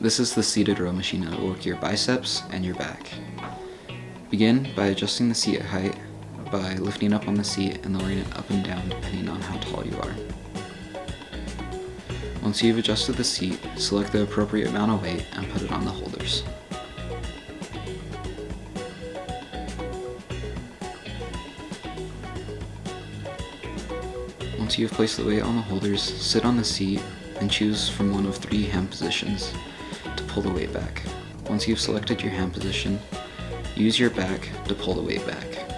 This is the seated row machine that will work your biceps and your back. Begin by adjusting the seat height by lifting up on the seat and lowering it up and down depending on how tall you are. Once you've adjusted the seat, select the appropriate amount of weight and put it on the holders. Once you have placed the weight on the holders, sit on the seat and choose from one of 3 hand positions to pull the weight back. Once you've selected your hand position, use your back to pull the weight back.